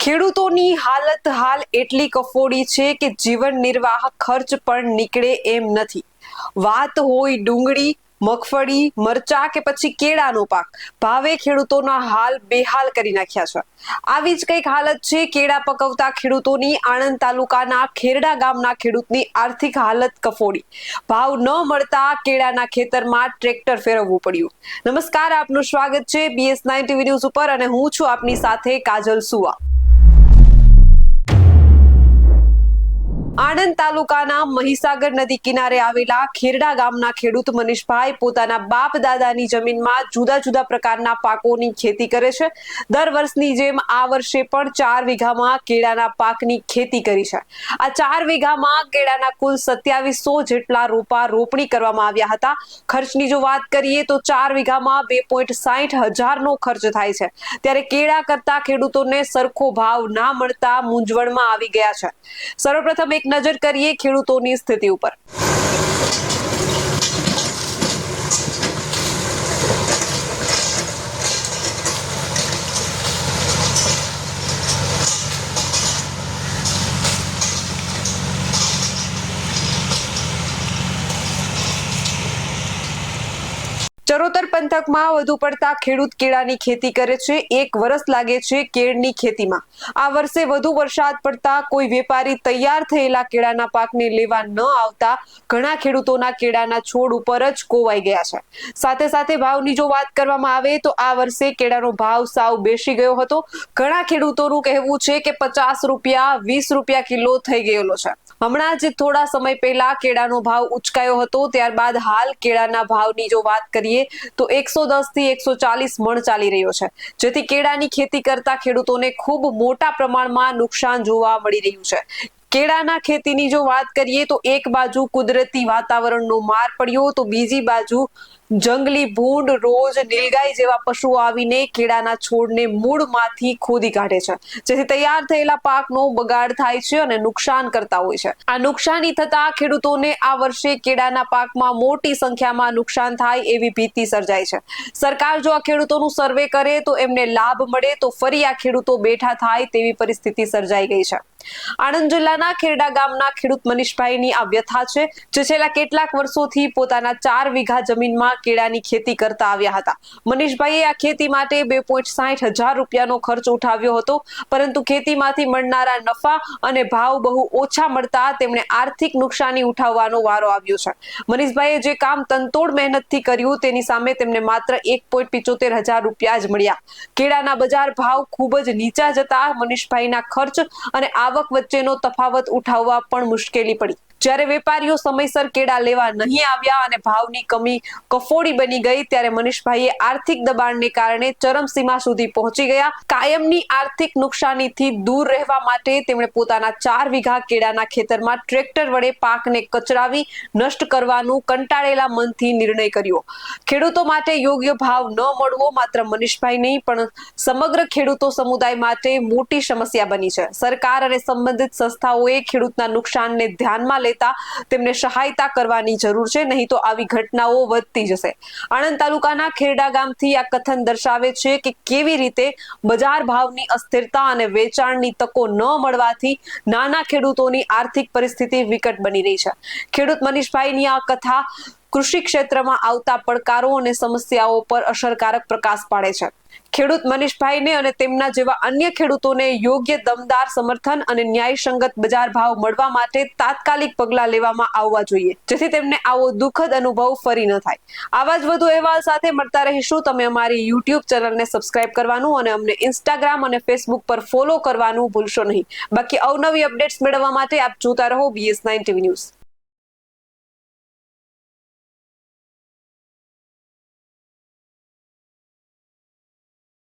ખેડૂતોની હાલત હાલ એટલી કફોડી છે કે જીવન નિર્વાહ ખર્ચ પણ નીકળે એમ નથી. વાત હોય ડુંગળી, મગફળી, મરચા કે પછી કેળાનો પાક, ભાવે ખેડૂતોના હાલ બેહાલ કરી નાખ્યા છે. આવી જ કંઈક હાલત છે કેળા પકવતા ખેડૂતોની. આણંદ તાલુકાના ખેરડા ગામના ખેડૂતની આર્થિક હાલત કફોડી. ભાવ ન મળતા કેળાના ખેતરમાં ટ્રેક્ટર ફેરવવું પડ્યું. નમસ્કાર, આપનું સ્વાગત છે BS9 TV ન્યૂઝ ઉપર અને હું છું આપની સાથે કાજલ સુવા. આણંદ તાલુકાના મહીસાગર નદી કિનારે આવેલા ખેરડા ગામના ખેડૂત મનીષભાઈ પોતાના બાપ દાદાની જમીનમાં જુદા જુદા પ્રકારના પાકોની ખેતી કરે છે. દર વર્ષની જેમ આ વર્ષે પણ 4 વીઘામાં કેળાના પાકની ખેતી કરી છે. આ 4 વીઘામાં કેળાના કુલ 2700 જેટલા રોપા રોપણી કરવામાં આવ્યા હતા. ખર્ચની જો વાત કરીએ તો 4 વીઘામાં 2.60 હજારનો ખર્ચ થાય છે. ત્યારે કેળા કરતા ખેડૂતોને સરખો ભાવ ના મળતા મૂંઝવણમાં આવી ગયા છે. સર્વપ્રથમ એક નજર કરીએ ખેડૂતોની સ્થિતિ ઉપર. ચરોતર પંથકમાં વધુ પડતા ખેડૂત કેળાની ખેતી કરે છે. 1 વર્ષ લાગે છે કેળની ખેતીમાં. આ વર્ષે વધુ વરસાદ પડતા કોઈ વેપારી તૈયાર થયેલા કેળાના પાકને લેવા ન આવતા ઘણા ખેડૂતોના કેળાના છોડ ઉપર જ કોવાઈ ગયા છે. સાથે સાથે ભાવની જો વાત કરવામાં આવે તો આ વર્ષે કેળાનો ભાવ સાવ બેસી ગયો હતો. ઘણા ખેડૂતોનું કહેવું છે કે 50 રૂપિયા 20 રૂપિયા કિલો થઈ ગયેલો છે. હમણાં જ થોડા સમય પહેલા કેળાનો ભાવ ઉચકાયો હતો. ત્યારબાદ હાલ કેળાના ભાવની જો વાત કરીએ તો 110 થી 140 મણ ચાલી રહ્યો છે. જેથી કેળાની ખેતી કરતા ખેડૂતોને ખૂબ મોટા પ્રમાણમાં નુકસાન જોવા મળી રહ્યું છે. કેળાના ખેતીની જો વાત કરીએ તો એક બાજુ કુદરતી વાતાવરણનો માર પડ્યો તો બીજી બાજુ જંગલી ભૂંડ, રોજ, નીલગાય જેવા પશુઓ આવીને કેળાના છોડને મૂળમાંથી ખોદી કાઢે છે. જેથી તૈયાર થયેલા પાકનો બગાડ થાય છે અને નુકસાન કરતા હોય છે. આ નુકસાની થતા ખેડૂતોને આ વર્ષે કેળાના પાકમાં મોટી સંખ્યામાં નુકસાન થાય એવી ભીતિ સર્જાય છે. સરકાર જો આ ખેડૂતોનું સર્વે કરે તો એમને લાભ મળે તો ફરી આ ખેડૂતો બેઠા થાય તેવી પરિસ્થિતિ સર્જાઈ ગઈ છે. આણંદ જિલ્લાના ખેરડા ગામના ખેડૂત મનીષભાઈની આ વ્યથા છે, જે છેલ્લા કેટલાક વર્ષોથી પોતાના 4 વીઘા જમીનમાં કેળાની ખેતી કરતા આવ્યા હતા. મનીષભાઈએ આ ખેતી માટે 2.60 હજાર રૂપિયાનો ખર્ચ ઉઠાવ્યો હતો, પરંતુ ખેતીમાંથી મળનારા નફા અને ભાવ બહુ ઓછા મળતા તેમણે આર્થિક નુકસાની ઉઠાવવાનો વારો આવ્યો છે. મનીષભાઈએ જે કામ તનતોડ મહેનતથી કર્યું તેની સામે તેમને માત્ર 1.75 હજાર રૂપિયા જ મળ્યા. કેળાના બજાર ભાવ ખૂબ જ નીચા જતા મનીષભાઈના ખર્ચ અને આવક વચ્ચેનો તફાવત ઉઠાવવા પણ મુશ્કેલી પડી. જ્યારે વેપારીઓ સમયસર કેળા લેવા નહીં આવ્યા અને ભાવની કમી કફોડી બની ગઈ ત્યારે મનીષભાઈએ આર્થિક દબાણને કારણે ચરમસીમા સુધી પહોંચી ગયા. કાયમની આર્થિક નુકસાનીથી દૂર રહેવા માટે તેમણે પોતાના 4 વીઘા કેળાના ખેતરમાં ટ્રેક્ટર વડે પાકને કચરાવી નષ્ટ કરવાનું કંટાળેલા મનથી નિર્ણય કર્યો. ખેડૂતો માટે યોગ્ય ભાવ ન મળવો માત્ર મનીષભાઈ નહીં પણ સમગ્ર ખેડૂતો સમુદાય માટે મોટી સમસ્યા બની છે. સરકાર અને સંબંધિત સંસ્થાઓએ ખેડૂતના નુકસાનને ધ્યાનમાં લેતા તેમને સહાયતા કરવાની જરૂર છે, નહીં તો આવી ઘટનાઓ વધતી જશે. આણંદ તાલુકાના ખેરડા ગામથી આ કથન દર્શાવે છે કે કેવી રીતે બજાર ભાવની અસ્થિરતા અને વેચાણની તકો ન મળવાથી નાના ખેડૂતોની આર્થિક પરિસ્થિતિ વિકટ બની રહી છે. ખેડૂત મનીષભાઈની આ કથા કૃષિ ક્ષેત્રમાં આવતા પડકારો અને સમસ્યાઓ પર અસરકારક પ્રકાશ પાડે છે. ખેડૂત મનીષભાઈને અને તેમના જેવા અન્ય ખેડૂતોને યોગ્ય દમદાર સમર્થન અને ન્યાયસંગત બજાર ભાવ મળવા માટે તાત્કાલિક પગલાં લેવામાં આવવા જોઈએ, જેથી તેમને આવો દુઃખદ અનુભવ ફરી ન થાય. આવા જ વધુ અહેવાલ સાથે મળતા રહીશું. તમે અમારી YouTube ચેનલને સબસ્ક્રાઇબ કરવાનું અને અમને Instagram અને Facebook પર ફોલો કરવાનું ભૂલશો નહીં. બાકી અવનવી અપડેટ્સ મેળવવા માટે આપ જોતા રહો BS9 TV ન્યૂઝ.